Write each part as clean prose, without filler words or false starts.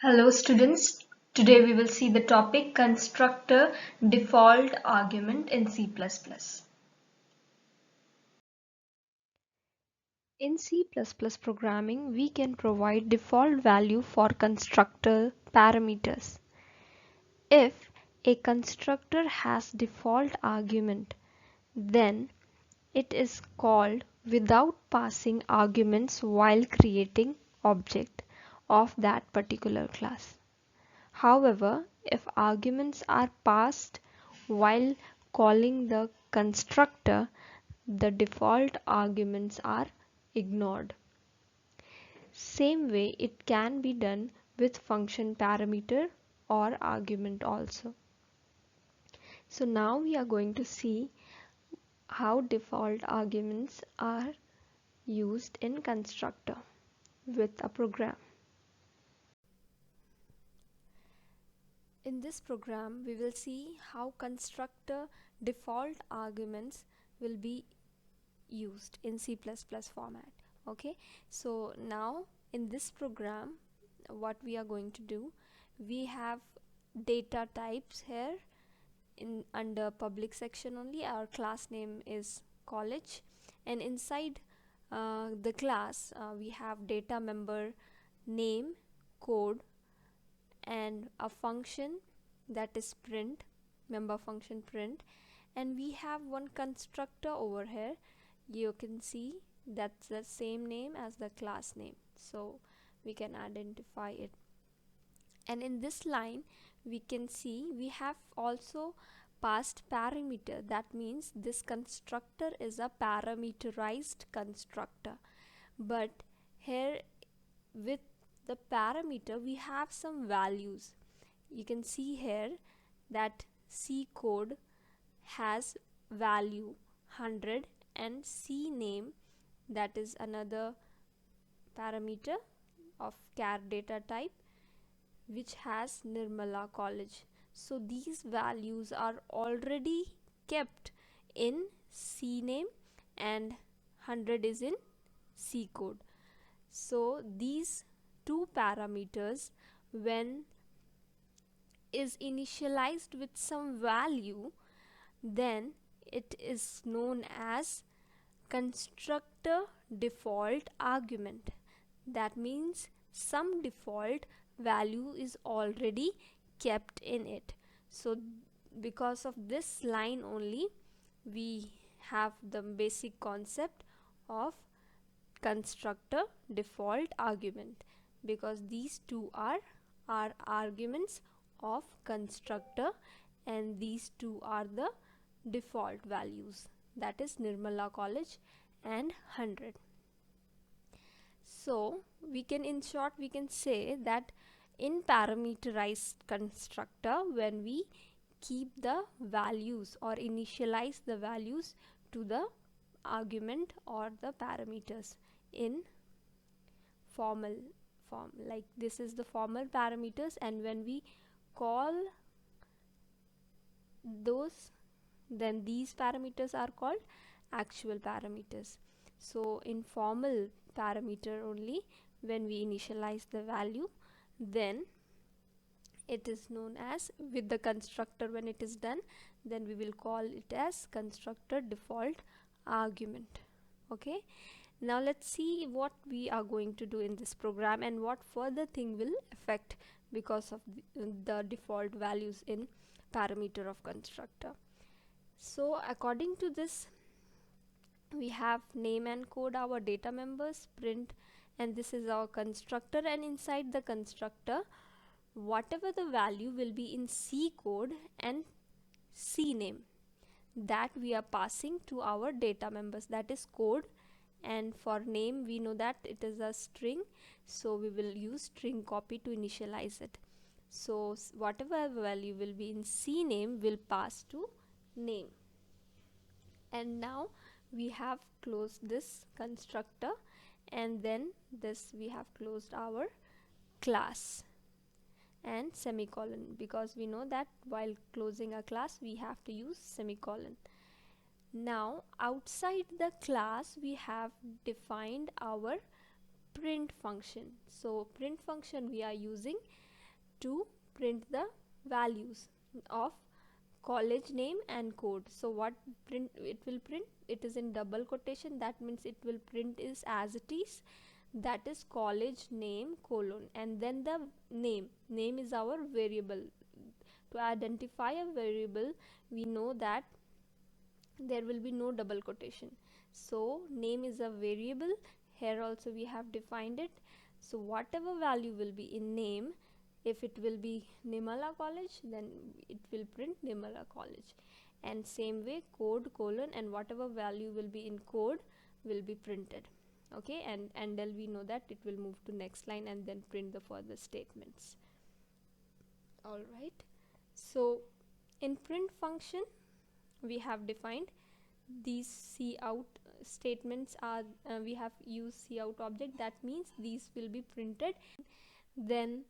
Hello students, today we will see the topic constructor default argument in C++. In C++ programming, we can provide default value for constructor parameters. If a constructor has default argument, then it is called without passing arguments while creating object of that particular class. However, if arguments are passed while calling the constructor, the default arguments are ignored. Same way it can be done with function parameter or argument also. So now we are going to see how default arguments are used in constructor with a program. In this program, we will see how constructor default arguments will be used in C++ format. Okay, so now in this program, what we are going to do, we have data types here. In under public section only, our class name is college, and inside the class we have data member name, code, and a function that is print, member function print, and we have one constructor over here. You can see that's the same name as the class name, so we can identify it. And in this line we can see we have also passed parameter. That means this constructor is a parameterized constructor, but here with the parameter we have some values. You can see here that C code has value 100 and C name, that is another parameter of char data type, which has Nirmala College. So these values are already kept in C name and 100 is in C code. So these two parameters, when is initialized with some value, then it is known as constructor default argument. That means some default value is already kept in it. So because of this line only, we have the basic concept of constructor default argument, because these two are arguments of constructor, and these two are the default values, that is Nirmala College and 100. So we can, in short, we can say that in parameterized constructor, when we keep the values or initialize the values to the argument or the parameters in formal form, like this is the formal parameters, and when we call those, then these parameters are called actual parameters. So in formal parameter only, when we initialize the value, then it is known as, with the constructor when it is done, then we will call it as constructor default argument. Okay, now let's see what we are going to do in this program and what further thing will affect because of the default values in parameter of constructor. So according to this, we have name and code, our data members, print, and this is our constructor, and inside the constructor whatever the value will be in C code and C name, that we are passing to our data members, that is code. And for name, we know that it is a string, so we will use string copy to initialize it. So whatever value will be in C name will pass to name. And now we have closed this constructor, and then this we have closed our class and semicolon, because we know that while closing a class we have to use semicolon. Now outside the class we have defined our print function. So print function we are using to print the values of college name and code. So what print it will print, it is in double quotation, that means it will print is as it is, that is college name colon, and then the name is our variable. To identify a variable, we know that there will be no double quotation, so name is a variable. Here also we have defined it. So whatever value will be in name, if it will be Nirmala College, then it will print Nirmala College, and same way code colon, and whatever value will be in code will be printed. Okay, and then we know that it will move to next line and then print the further statements. All right, so in print function we have defined these cout statements are we have used cout object, that means these will be printed. Then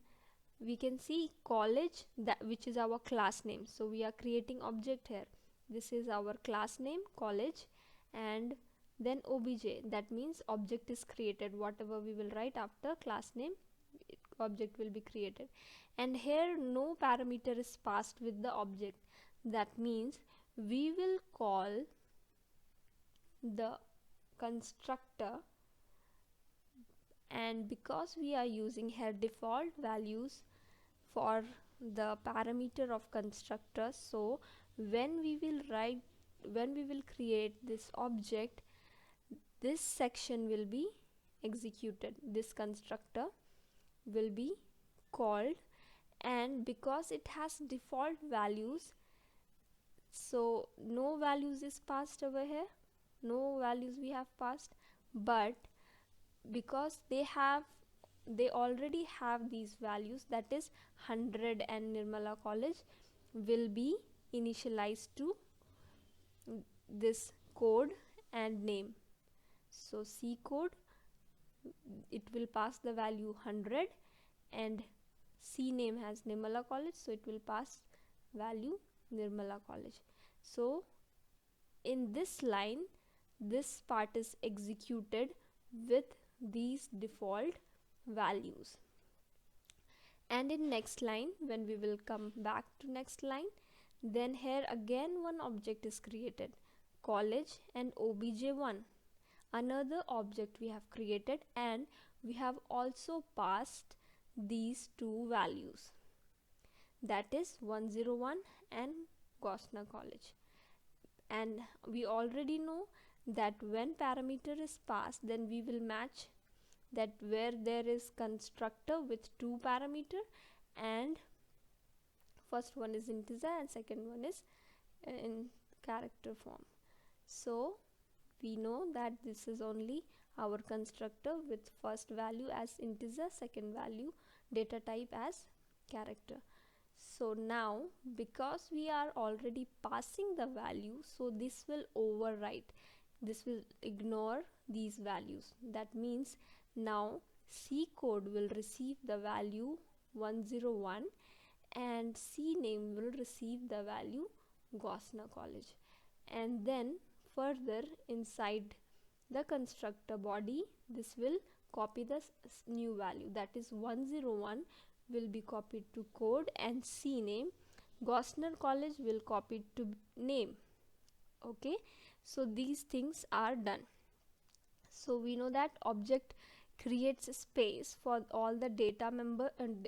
we can see college, that which is our class name, so we are creating object here. This is our class name college, and then obj, that means object is created. Whatever we will write after class name, object will be created. And here no parameter is passed with the object, that means we will call the constructor, and because we are using here default values for the parameter of constructor, so when we will create this object, this section will be executed, this constructor will be called. And because it has default values, so no values is passed over here, no values we have passed, but because they already have these values, that is 100 and Nirmala College, will be initialized to this code and name. So C code, it will pass the value 100, and C name has Nirmala College, so it will pass value Nirmala College. So in this line, this part is executed with these default values. And in next line, when we will come back to next line, then here again one object is created, college and obj1, another object we have created, and we have also passed these two values, that is 101 and Gosner College. And we already know that when parameter is passed, then we will match that where there is constructor with two parameter, and first one is integer and second one is in character form. So we know that this is only our constructor with first value as integer, second value data type as character. So now because we are already passing the value, so this will overwrite, this will ignore these values. That means now C code will receive the value 101 and C name will receive the value Gosner College. And then further inside the constructor body, this will copy the new value, that is 101 will be copied to code and C name, Gosner College will copy to name. Okay, so these things are done. So we know that object creates a space for all the data member and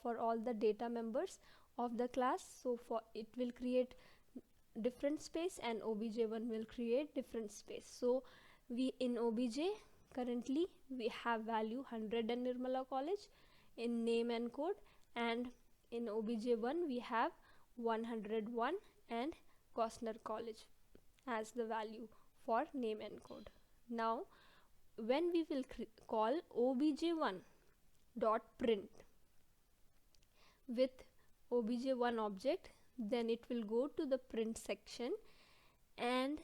for all the data members of the class. So for it will create different space and obj1 will create different space. So we in obj currently we have value 100 and Nirmala College in name and code, and in obj1 we have 101 and Gosner College as the value for name and code. Now when we will call obj1 dot print with obj1 object, then it will go to the print section, and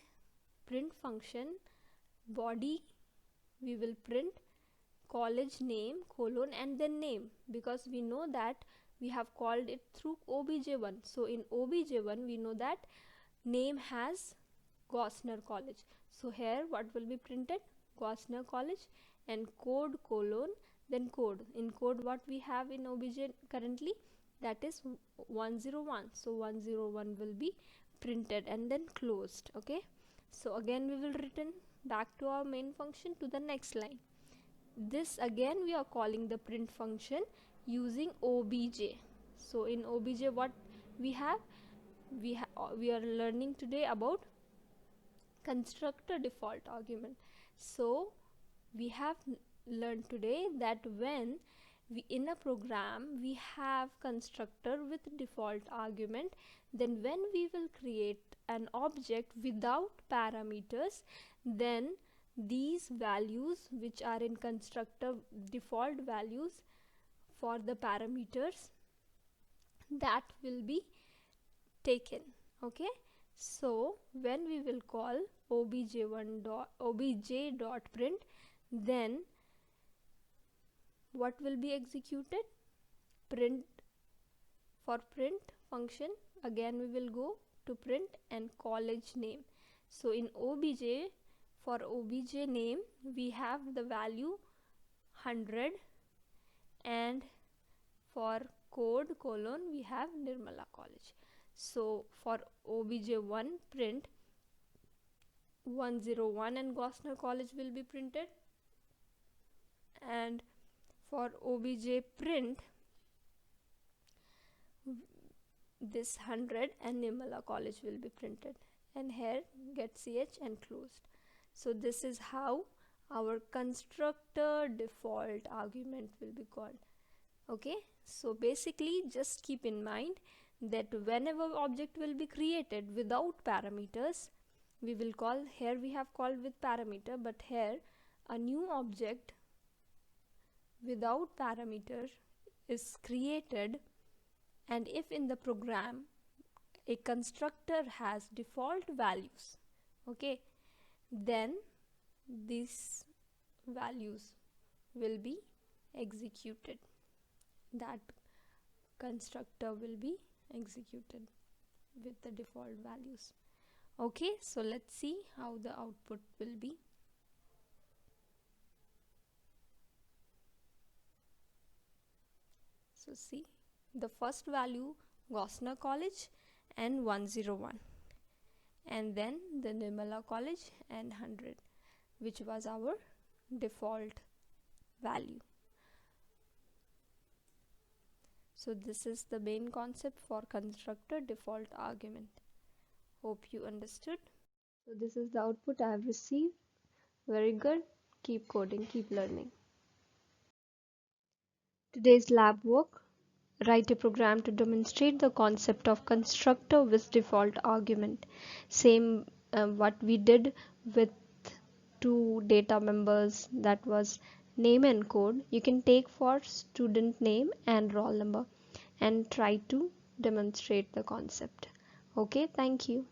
print function body we will print college name colon and then name, because we know that we have called it through obj1. So in obj1 we know that name has Gosner College, so here what will be printed, Gosner College, and code colon Then code. In code, what we have in obj currently, that is 101. So 101 will be printed and then closed. Okay, so again we will return back to our main function to the next line. This again we are calling the print function using obj. So in obj what we have, we are learning today about constructor default argument. So we have learned today that when we in a program we have constructor with default argument, then when we will create an object without parameters, then these values which are in constructor default values for the parameters, that will be taken. Okay, so when we will call obj.print, then what will be executed? Print. For print function, again we will go to print and college name. So in obj, for obj name we have the value 100, and for code colon we have Nirmala College. So for obj1 print 101 and Gosner College will be printed, and for obj print this 100 and Nirmala College will be printed, and here get ch and closed. So this is how our constructor default argument will be called. Okay, so basically just keep in mind that whenever object will be created without parameters, we will call, here we have called with parameter, but here a new object without parameter is created, and if in the program a constructor has default values, okay, then these values will be executed. That constructor will be executed with the default values. Okay, so let's see how the output will be. So see, the first value Gosner College and 101, and then the Nirmala College and 100, which was our default value. So this is the main concept for constructor default argument. Hope you understood. So this is the output I have received. Very good. Keep coding, keep learning. Today's lab work: write a program to demonstrate the concept of constructor with default argument. Same what we did with two data members, that was name and code. You can take for student name and roll number and try to demonstrate the concept. Okay, thank you.